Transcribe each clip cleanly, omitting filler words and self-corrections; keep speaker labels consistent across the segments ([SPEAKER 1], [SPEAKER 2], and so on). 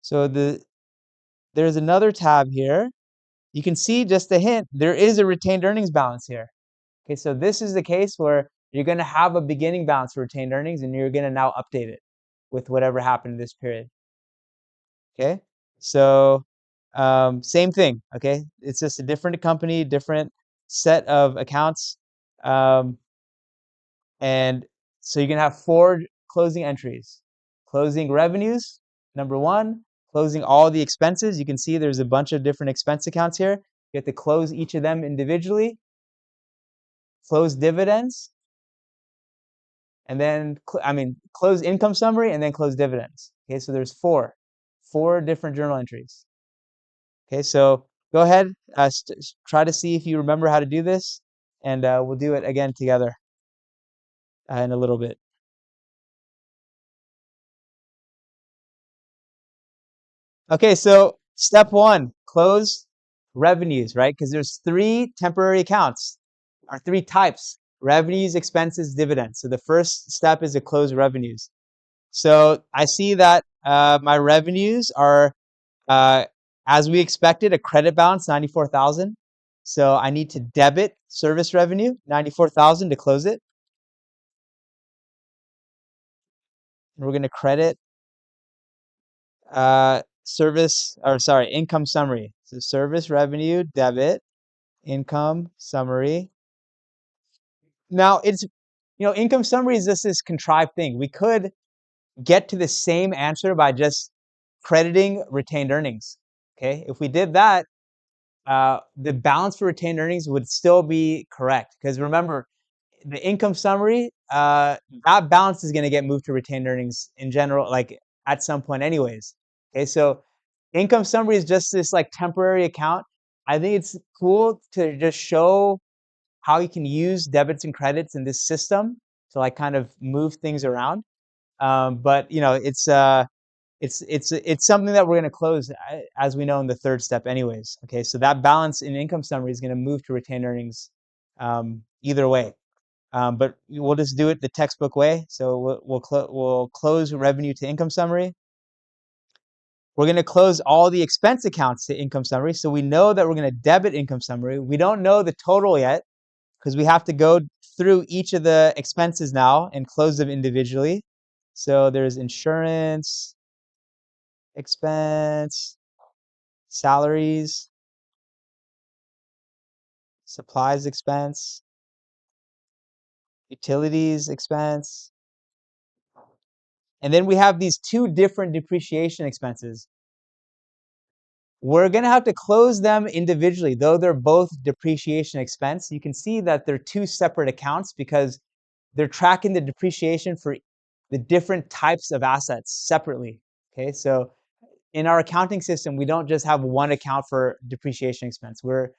[SPEAKER 1] So there's another tab here. You can see just a hint, there is a retained earnings balance here. Okay, so this is the case where you're going to have a beginning balance for retained earnings, and you're going to now update it with whatever happened in this period. Okay, so same thing. Okay, it's just a different company, different set of accounts, um, and so you can have 4 closing entries: closing revenues, number 1; closing all the expenses. You can see there's a bunch of different expense accounts here. You have to close each of them individually. Close dividends, and then close income summary, and then close dividends. Okay, so there's four different journal entries. Okay, so go ahead, try to see if you remember how to do this, and we'll do it again together in a little bit. Okay, so step 1, close revenues, right? Because there's 3 temporary accounts, or 3 types: revenues, expenses, dividends. So the first step is to close revenues. So I see that my revenues are, as we expected, a credit balance, 94,000. So I need to debit service revenue, 94,000, to close it. And we're going to credit income summary. So service revenue, debit, income summary. Now income summary is just this contrived thing. We could get to the same answer by just crediting retained earnings. Okay, if we did that, the balance for retained earnings would still be correct, because remember, the income summary, that balance is going to get moved to retained earnings in general, like at some point anyways. Okay, so income summary is just this like temporary account. I think it's cool to just show how you can use debits and credits in this system to like kind of move things around. But it's something that we're going to close, as we know, in the third step anyways. Okay, so that balance in income summary is going to move to retained earnings either way. But we'll just do it the textbook way. So we'll close revenue to income summary. We're going to close all the expense accounts to income summary. So we know that we're going to debit income summary. We don't know the total yet, because we have to go through each of the expenses now and close them individually. So there's insurance expense, salaries, supplies expense, utilities expense. And then we have these 2 different depreciation expenses. We're going to have to close them individually, though they're both depreciation expense. You can see that they're 2 separate accounts because they're tracking the depreciation for the different types of assets separately. Okay, so in our accounting system, we don't just have one account for depreciation expense. We're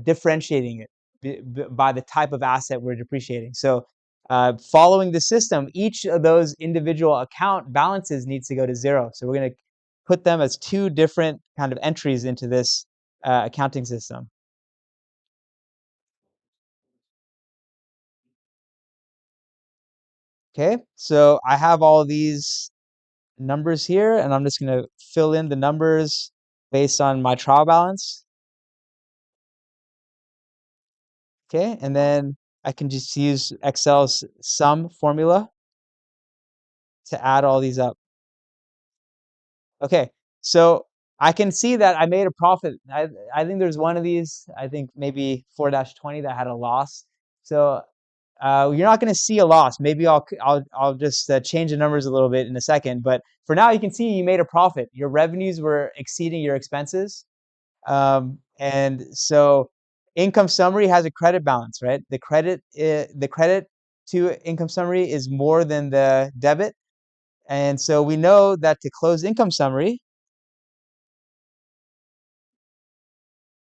[SPEAKER 1] differentiating it by the type of asset we're depreciating. So following the system, each of those individual account balances needs to go to 0. So we're going to put them as 2 different kind of entries into this accounting system. Okay, so I have all these numbers here, and I'm just going to fill in the numbers based on my trial balance. Okay, and then I can just use Excel's sum formula to add all these up. Okay, so I can see that I made a profit. I think there's one of these, I think maybe 4-20, that had a loss. So you're not going to see a loss. Maybe I'll just change the numbers a little bit in a second. But for now, you can see you made a profit. Your revenues were exceeding your expenses. And so income summary has a credit balance, right? The credit to income summary is more than the debit. And so we know that to close income summary,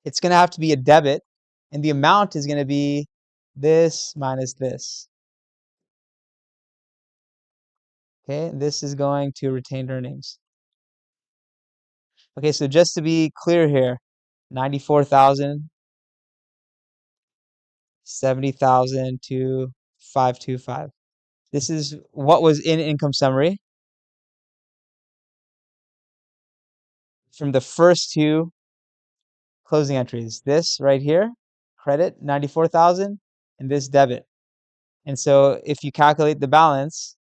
[SPEAKER 1] it's going to have to be a debit, and the amount is going to be this minus this. Okay, this is going to retained earnings. Okay, so just to be clear here, 94,000, 70,000 to 525. This is what was in income summary. from the first two closing entries. This right here, credit 94,000, and this debit. And so if you calculate the balance,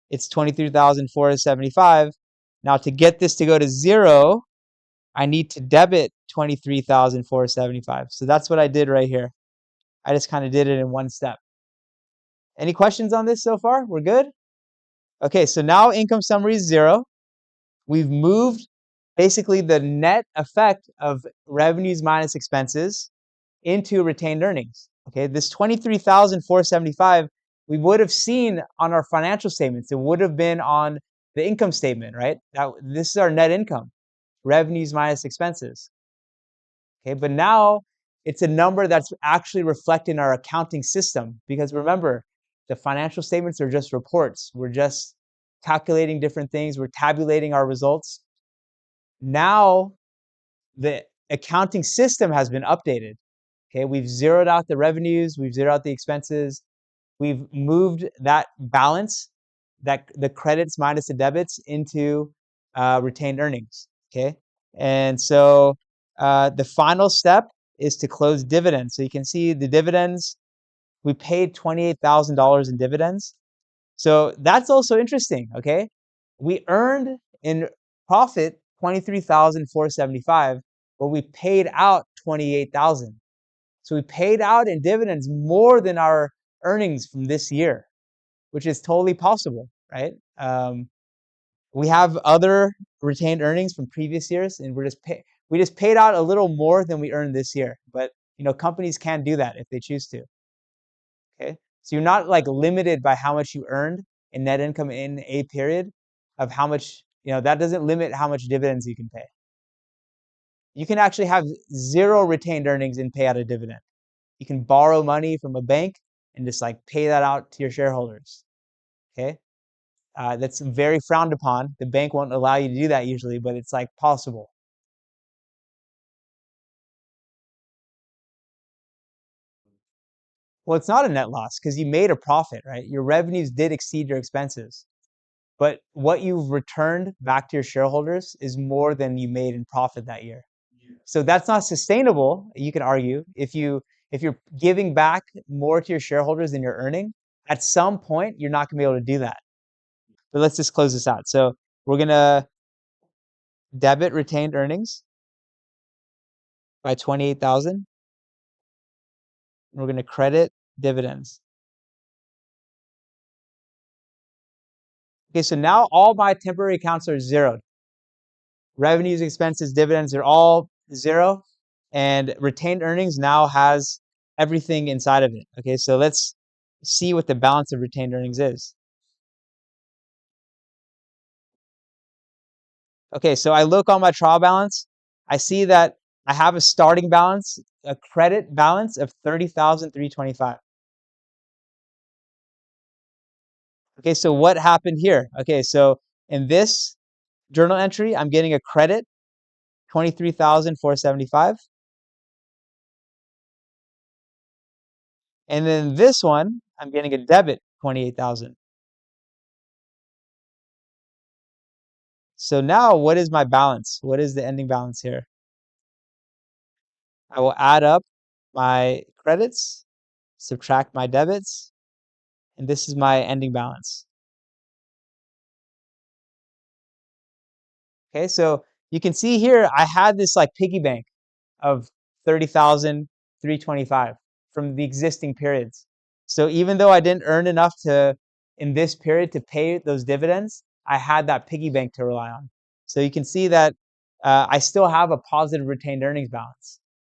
[SPEAKER 1] it's 23,475. Now to get this to go to zero, I need to debit 23,475. So that's what I did right here. I just kind of did it in one step. Any questions on this so far? We're good? Okay, so now income summary is zero. We've moved basically the net effect of revenues minus expenses into retained earnings. Okay, this 23,475 we would have seen on our financial statements. It would have been on the income statement, right? This is our net income, revenues minus expenses. Okay, but now it's a number that's actually reflected in our accounting system, because remember, the financial statements are just reports. We're just calculating different things. We're tabulating our results. Now the accounting system has been updated. Okay, we've zeroed out the revenues, we've zeroed out the expenses, we've moved that balance, that the credits minus the debits, into retained earnings. Okay, and so the final step is to close dividends. So you can see the dividends, we paid $28,000 in dividends. So that's also interesting. Okay, we earned in profit 23,475, but we paid out 28,000. So we paid out in dividends more than our earnings from this year, which is totally possible, right? We have other retained earnings from previous years, and we just paid out a little more than we earned this year. But companies can do that if they choose to. Okay, so you're not like limited by how much you earned in net income in a period of how much, that doesn't limit how much dividends you can pay. You can actually have zero retained earnings and pay out a dividend. You can borrow money from a bank and just like pay that out to your shareholders. Okay, that's very frowned upon. The bank won't allow you to do that usually, but it's like possible. Well, it's not a net loss because you made a profit, right? Your revenues did exceed your expenses, but what you've returned back to your shareholders is more than you made in profit that year. So that's not sustainable, you can argue. If you're giving back more to your shareholders than you're earning, at some point you're not going to be able to do that. But let's just close this out. So we're going to debit retained earnings by 28,000. We're going to credit dividends. Okay, so now all my temporary accounts are zeroed. Revenues, expenses, dividends are all zero, and retained earnings now has everything inside of it. Okay, so let's see what the balance of retained earnings is. Okay, so I look on my trial balance. I see that I have a starting balance, a credit balance of 30,325. Okay, so what happened here? Okay, so in this journal entry, I'm getting a credit 23,475. And then this one, I'm getting a debit 28,000. So now what is my balance? What is the ending balance here? I will add up my credits, subtract my debits, and this is my ending balance. Okay, so you can see here, I had this like piggy bank of 30,325 from the existing periods. So even though I didn't earn enough in this period to pay those dividends, I had that piggy bank to rely on. So you can see that I still have a positive retained earnings balance.